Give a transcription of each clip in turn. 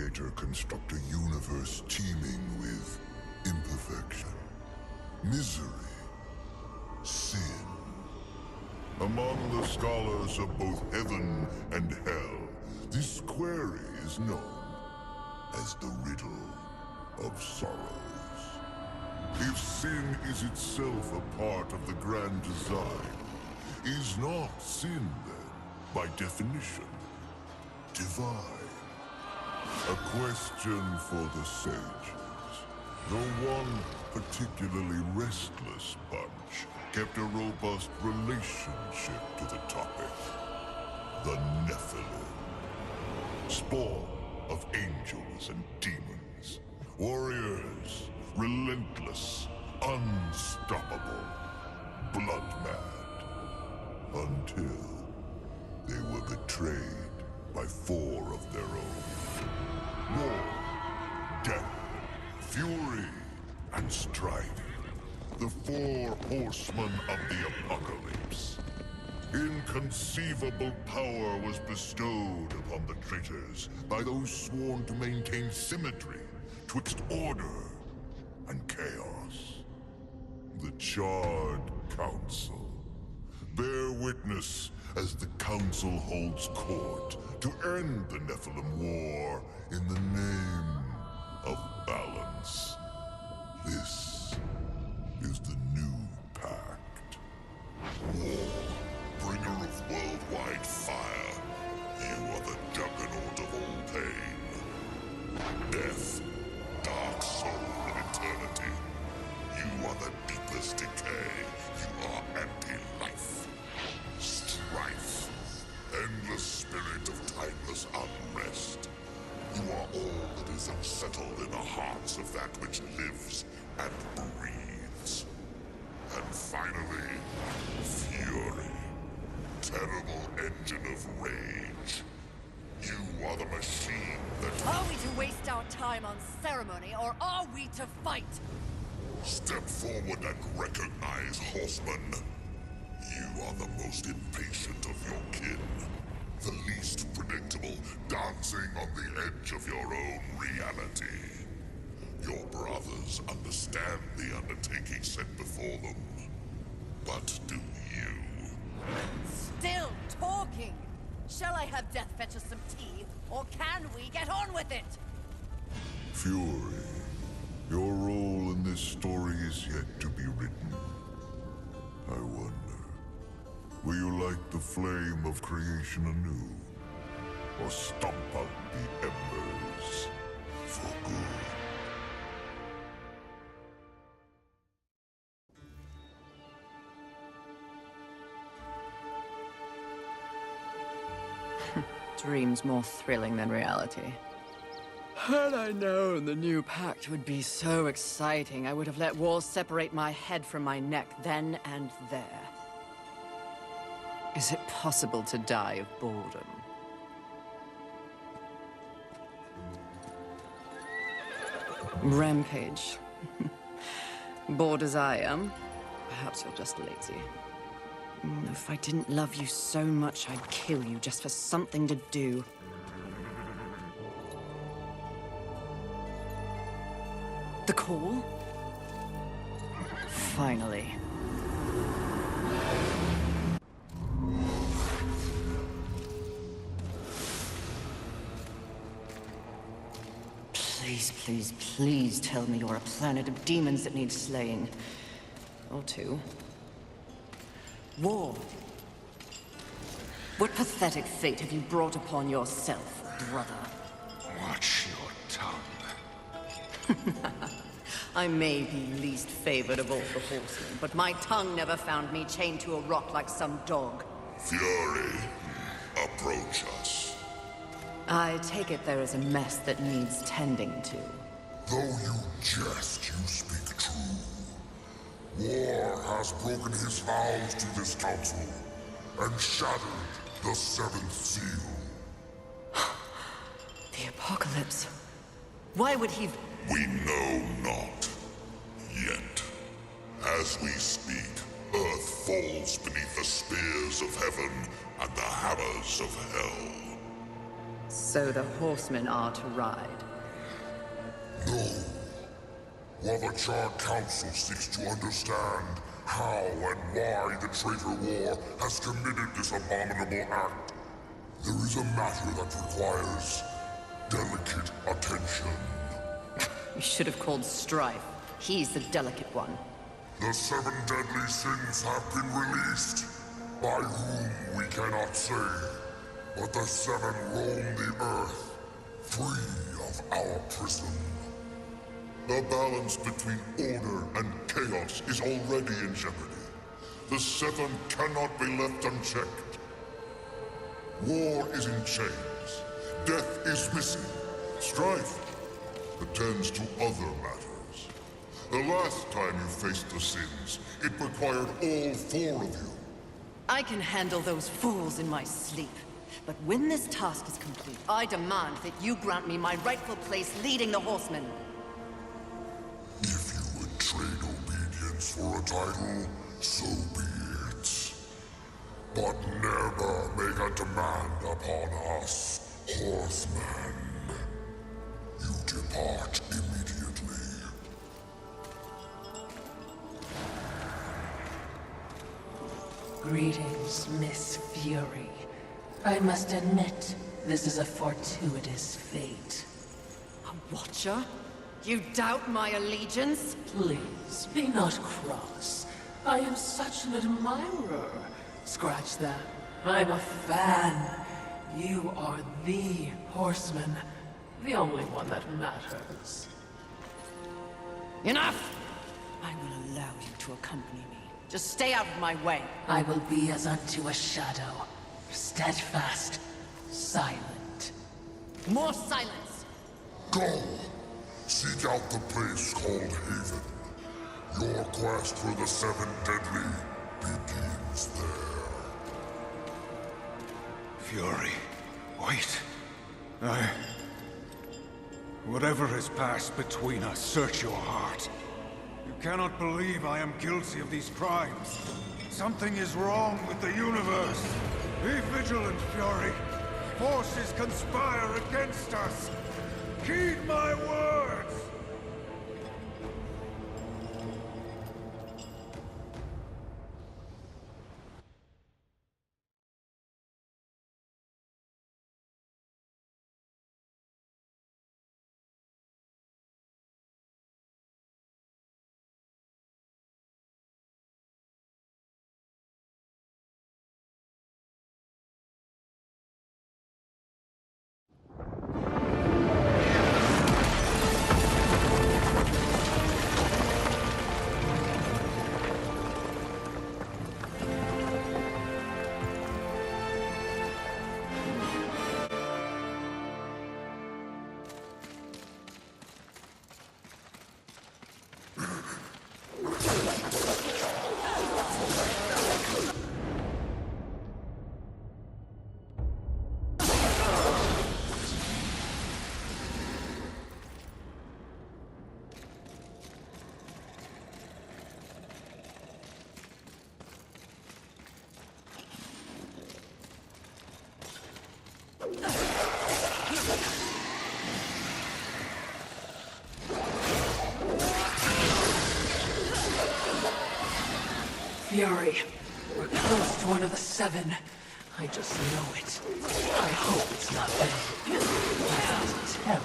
Creator construct a universe teeming with imperfection, misery, sin. Among the scholars of both heaven and hell, this query is known as the riddle of sorrows. If sin is itself a part of the grand design, is not sin then, by definition, divine? A question for the sages. Though one particularly restless bunch kept a robust relationship to the topic. The Nephilim. Spawn of angels and demons. Warriors, relentless, unstoppable, blood-mad. Until they were betrayed by 4 of their own. War, death, fury, and strife. The 4 horsemen of the apocalypse. Inconceivable power was bestowed upon the traitors by those sworn to maintain symmetry twixt order and chaos. The Charred Council. Bear witness as the Council holds court to end the Nephilim War in the name of balance. This is the new pact. War, bringer of worldwide fire. You are the juggernaut of all pain. Death, dark soul of eternity. You are the deepest decay. You are anti-life. Strife. Endless spirit of timeless unrest. You are all that is unsettled in the hearts of that which lives and breathes. And finally, fury. Terrible engine of rage. You are the machine that... Are we to waste our time on ceremony, or are we to fight? Step forward and recognize, horseman. You are the most impatient of your kin. The least predictable, dancing on the edge of your own reality. Your brothers understand the undertaking set before them. But do you? Still talking! Shall I have Death fetch us some tea, or can we get on with it? Fury, your role in this story is yet to be written. I wonder, will you light the flame of creation anew? Or stomp out the embers for good? Dreams more thrilling than reality. Had I known the new pact would be so exciting, I would have let walls separate my head from my neck then and there. Is it possible to die of boredom? Rampage. Bored as I am, perhaps you're just lazy. If I didn't love you so much, I'd kill you just for something to do. The call? Finally. Please, please, please tell me you're a planet of demons that needs slaying. Or 2. War. What pathetic fate have you brought upon yourself, brother? Watch your tongue. I may be least favored of all the horsemen, but my tongue never found me chained to a rock like some dog. Fury, approach us. I take it there is a mess that needs tending to. Though you jest, you speak true. War has broken his vows to this council, and shattered the 7th seal. The apocalypse. Why would he... We know not. Yet. As we speak, Earth falls beneath the spears of heaven and the hammers of hell. So the horsemen are to ride. No. While the Charred Council seeks to understand how and why the traitor war has committed this abominable act, there is a matter that requires delicate attention. You should have called Strife. He's the delicate one. The 7 deadly sins have been released, by whom we cannot say, but the 7 roam the earth, free of our prison. The balance between order and chaos is already in jeopardy. The 7 cannot be left unchecked. War is in chains. Death is missing. Strife attends to other matters. The last time you faced the sins, it required all 4 of you. I can handle those fools in my sleep. But when this task is complete, I demand that you grant me my rightful place leading the horsemen. If you would trade obedience for a title, so be it. But never make a demand upon us, horsemen. You depart immediately. Greetings, Miss Fury. I must admit, this is a fortuitous fate. A watcher? You doubt my allegiance? Please, be not cross. I am such an admirer. Scratch that. I'm a fan. You are the horseman. The only one that matters. Enough! I will allow you to accompany me. Just stay out of my way. I will be as unto a shadow. Steadfast. Silent. More silence! Go! Seek out the place called Haven. Your quest for the 7 deadly begins there. Fury, wait. Whatever has passed between us, search your heart. You cannot believe I am guilty of these crimes. Something is wrong with the universe. Be vigilant, Fury. Forces conspire against us. Heed my words! Fury, we're close to one of the 7. I just know it. I hope it's not them. That's terror.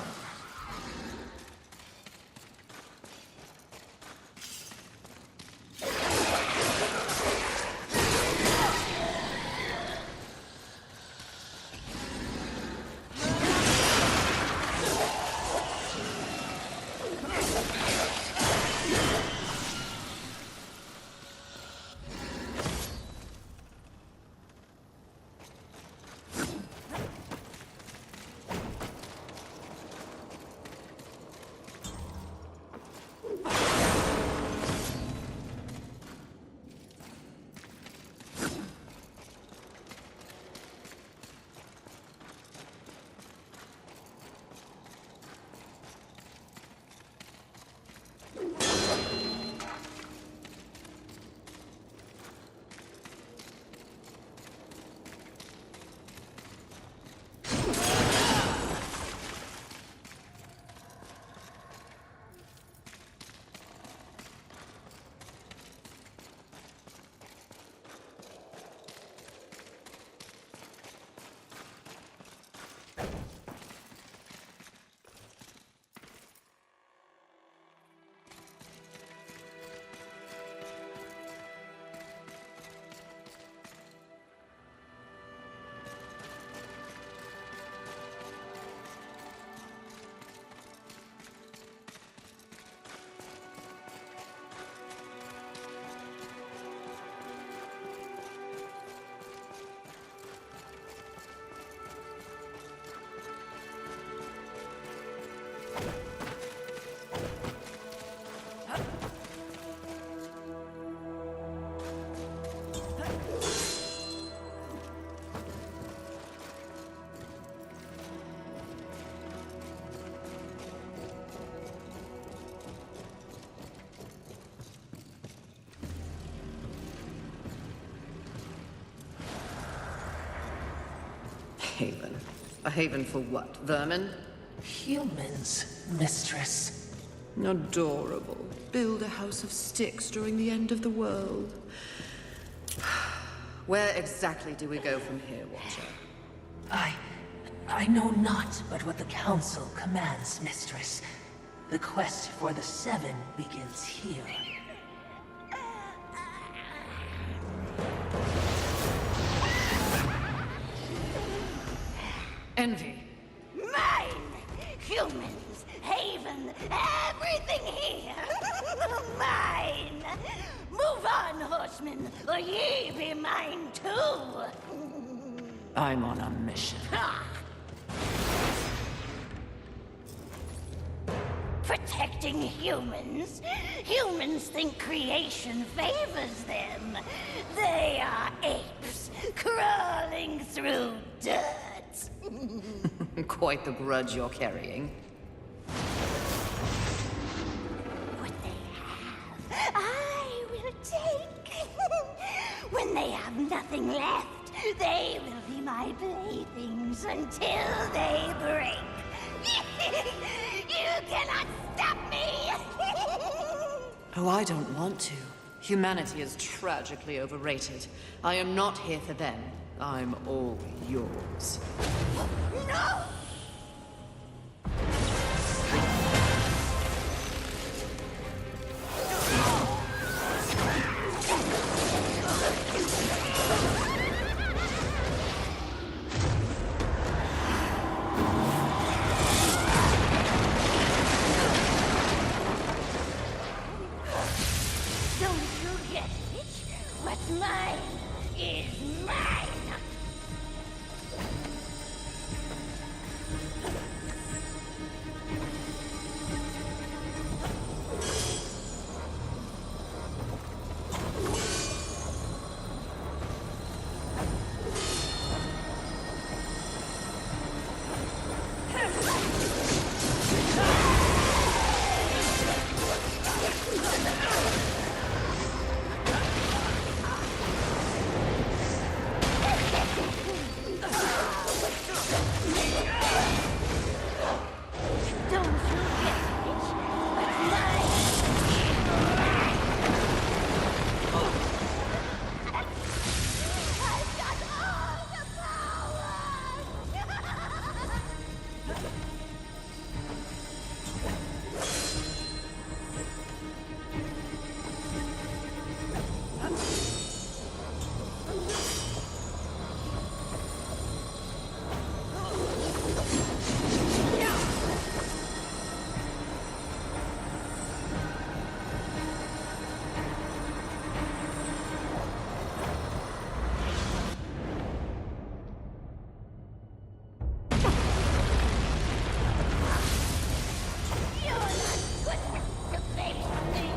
Haven. A haven for what? Vermin? Humans, mistress. Adorable. Build a house of sticks during the end of the world. Where exactly do we go from here, Watcher? I know not but what the Council commands, mistress. The quest for the Seven begins here. Envy. Mine! Humans, Haven, everything here! Mine! Move on, horsemen, or ye be mine too! I'm on a mission. Protecting humans? Humans think creation favors them. They are apes, crawling through dirt. Quite the grudge you're carrying. What they have, I will take. When they have nothing left, they will be my playthings until they break. You cannot stop me! Oh, I don't want to. Humanity is tragically overrated. I am not here for them. I'm all yours. No! Don't you get it? What's mine is mine! Don't you get it? What's mine is mine! I've got all the power! You're not good enough to face me!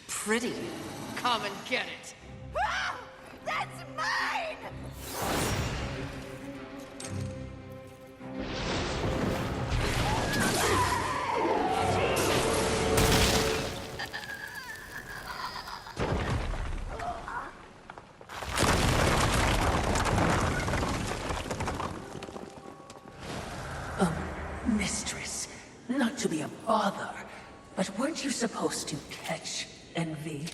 Pretty. Come and get it. Ah! That's mine! to be a bother, but weren't you supposed to catch Envy?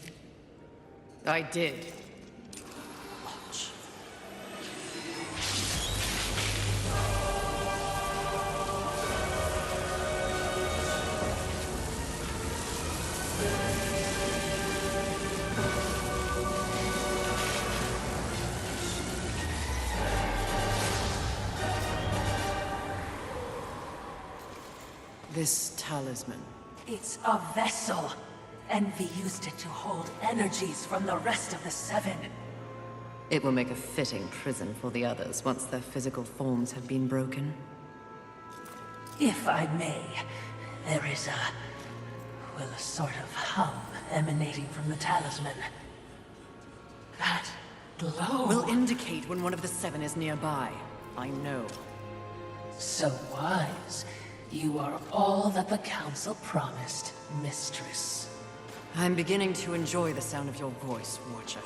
I did. This talisman. It's a vessel. Envy used it to hold energies from the rest of the Seven. It will make a fitting prison for the others once their physical forms have been broken. If I may, there is a sort of hum emanating from the talisman. That glow Will indicate when one of the Seven is nearby. I know. So wise. You are all that the Council promised, Mistress. I'm beginning to enjoy the sound of your voice, Watcher.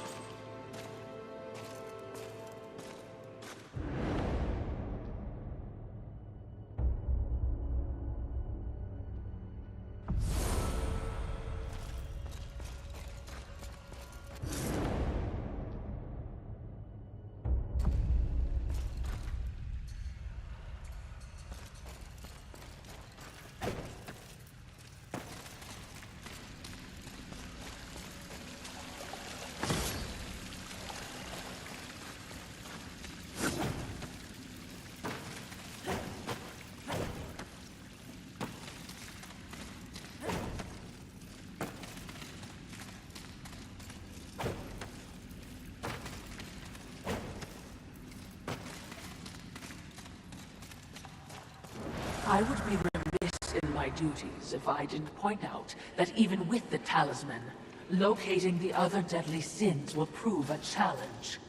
I would be remiss in my duties if I didn't point out that even with the talisman, locating the other deadly sins will prove a challenge.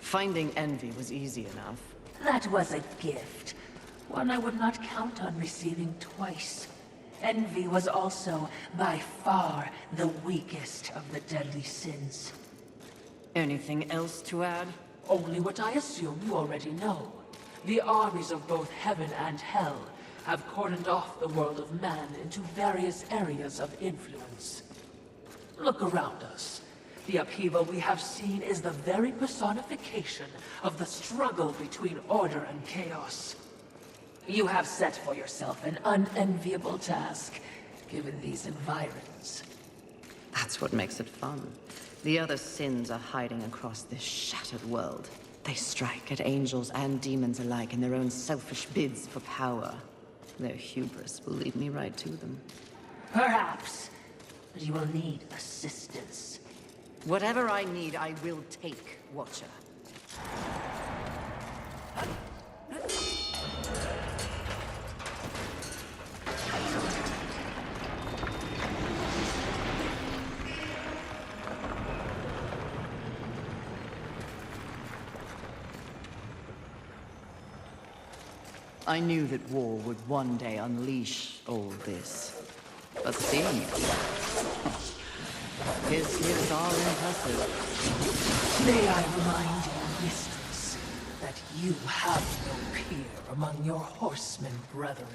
Finding Envy was easy enough. That was a gift. One I would not count on receiving twice. Envy was also, by far, the weakest of the deadly sins. Anything else to add? Only what I assume you already know. The armies of both heaven and hell have cordoned off the world of man into various areas of influence. Look around us. The upheaval we have seen is the very personification of the struggle between order and chaos. You have set for yourself an unenviable task, given these environs. That's what makes it fun. The other sins are hiding across this shattered world. They strike at angels and demons alike in their own selfish bids for power. Their hubris will lead me right to them. Perhaps, but you will need assistance. Whatever I need, I will take, Watcher. I knew that war would one day unleash all this. But see, his skills are impressive. May I remind you, Mistress, that you have no peer among your horsemen brethren.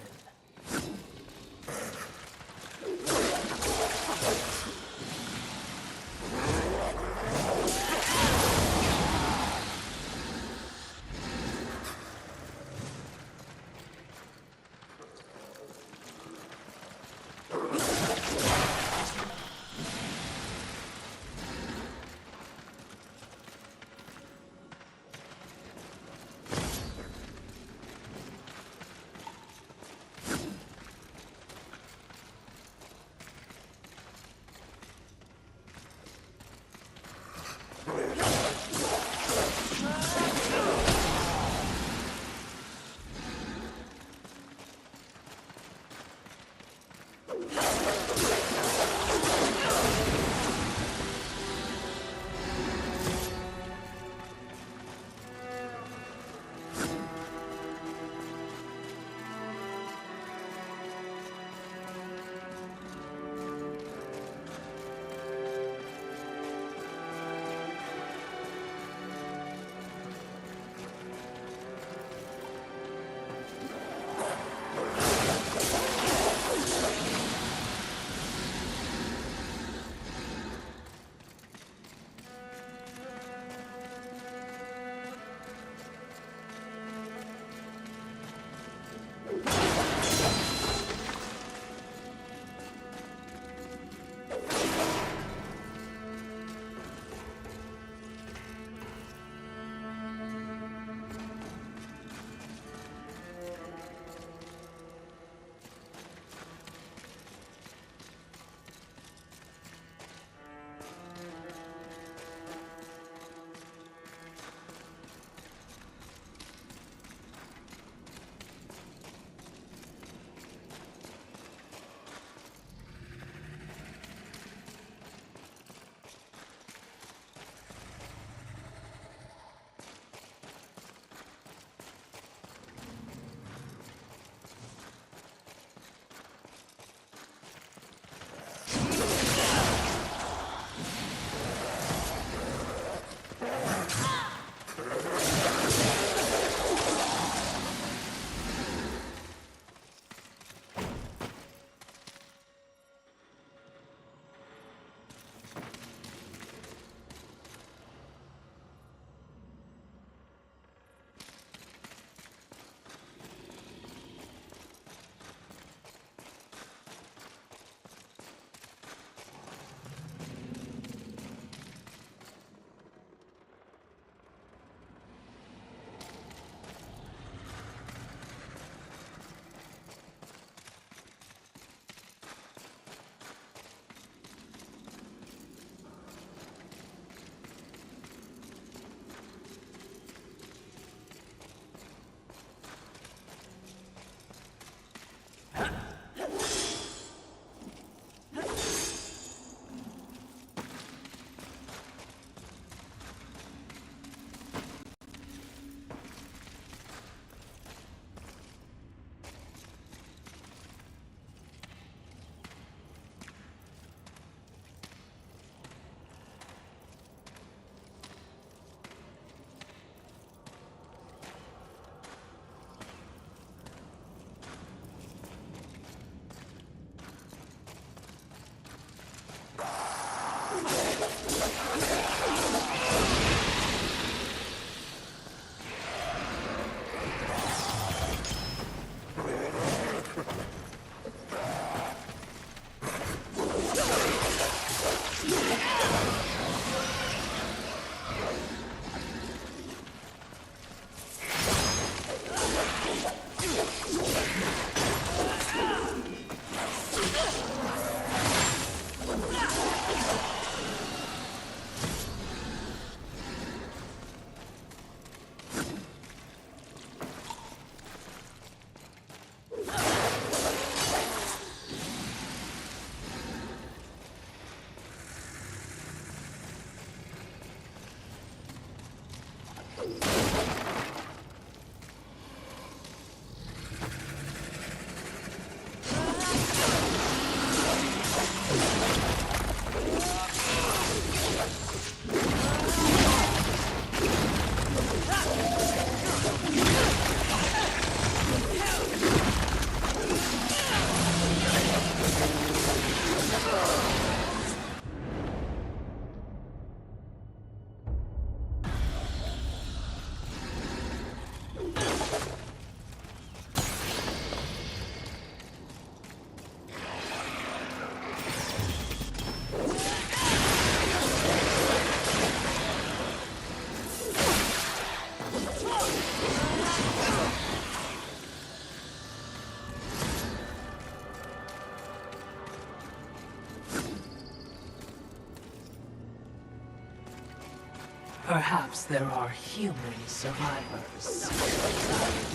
Perhaps there are human survivors.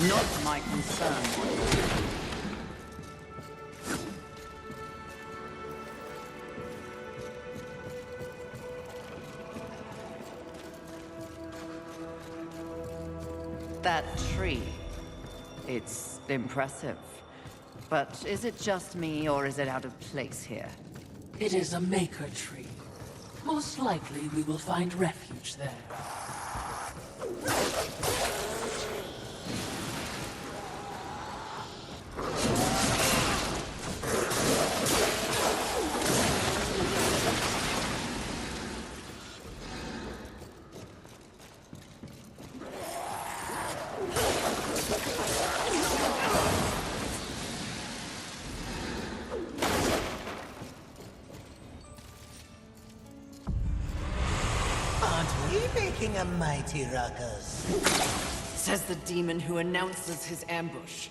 Not my concern. That tree. It's impressive. But is it just me, or is it out of place here? It is a maker tree. Most likely we will find refuge there. Making a mighty ruckus. Says the demon who announces his ambush.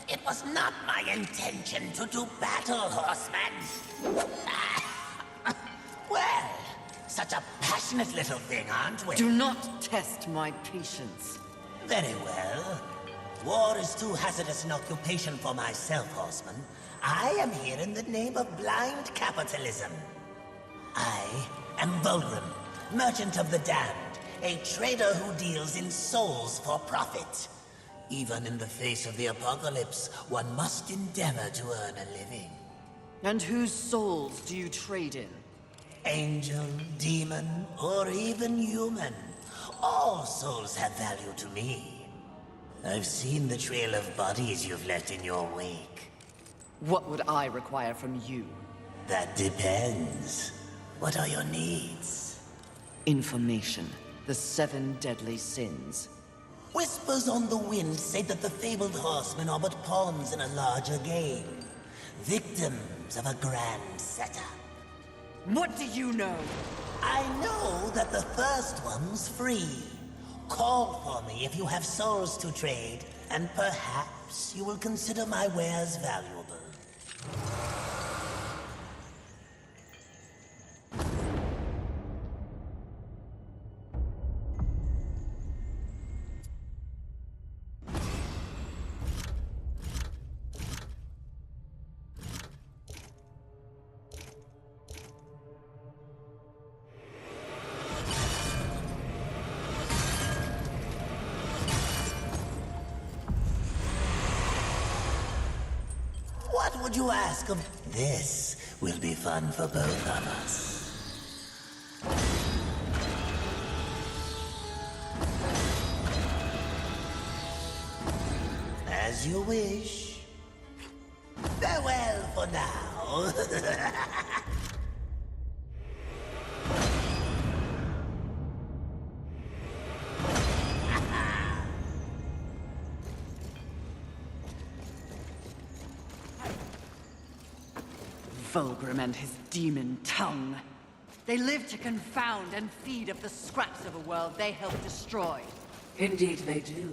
It was not my intention to do battle, horseman. Well, such a passionate little thing, aren't we? Do not test my patience. Very well. War is too hazardous an occupation for myself, horseman. I am here in the name of blind capitalism. I am Volgrim, Merchant of the Damned, a trader who deals in souls for profit. Even in the face of the apocalypse, one must endeavor to earn a living. And whose souls do you trade in? Angel, demon, or even human. all souls have value to me. I've seen the trail of bodies you've left in your wake. What would I require from you? That depends. What are your needs? Information. The 7 deadly sins. Whispers on the wind say that the fabled horsemen are but pawns in a larger game. Victims of a grand setup. What do you know? I know that the first one's free. Call for me if you have souls to trade, and perhaps you will consider my wares valuable. What would you ask of this? Will be fun for both of us. As you wish. Farewell for now. Vulgrim and his demon tongue. They live to confound and feed of the scraps of a world they helped destroy. Indeed they do.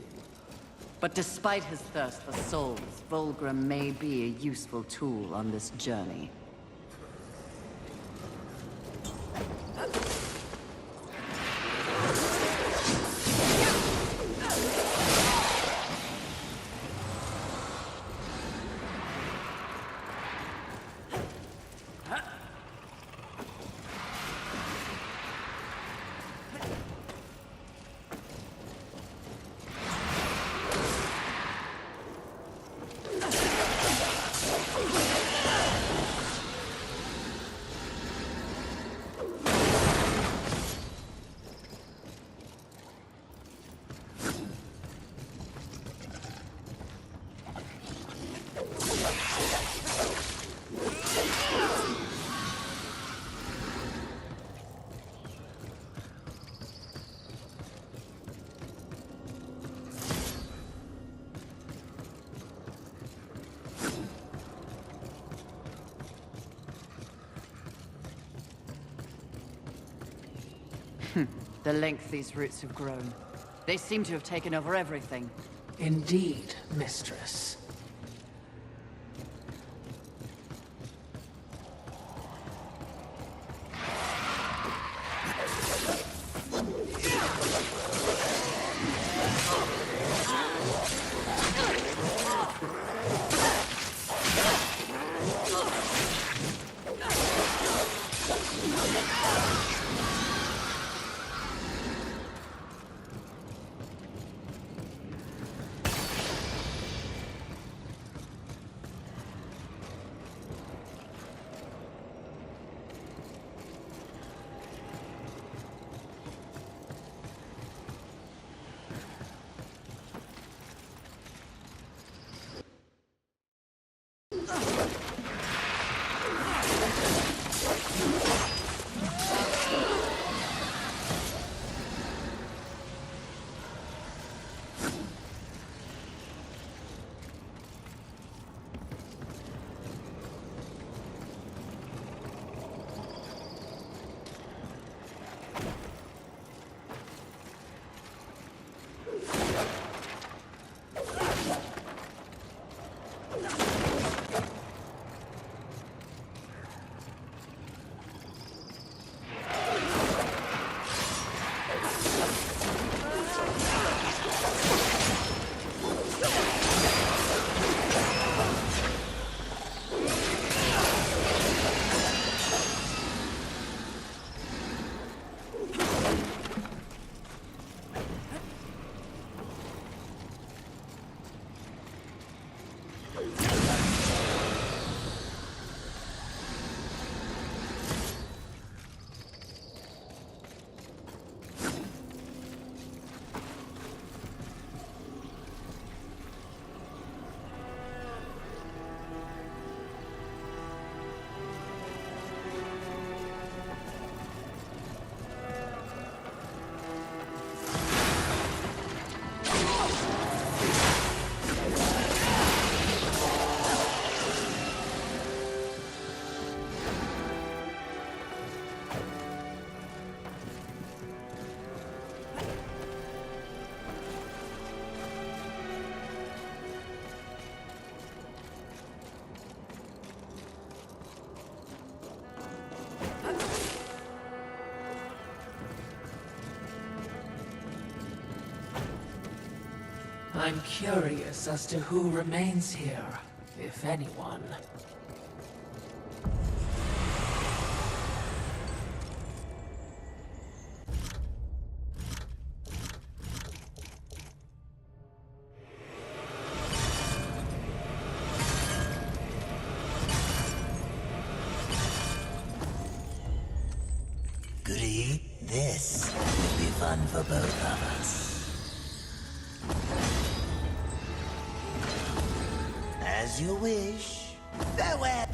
But despite his thirst for souls, Vulgrim may be a useful tool on this journey. The length these roots have grown. They seem to have taken over everything. Indeed, mistress. I'm curious as to who remains here, if anyone. Goody, this will be fun for both of us. As you wish. Farewell.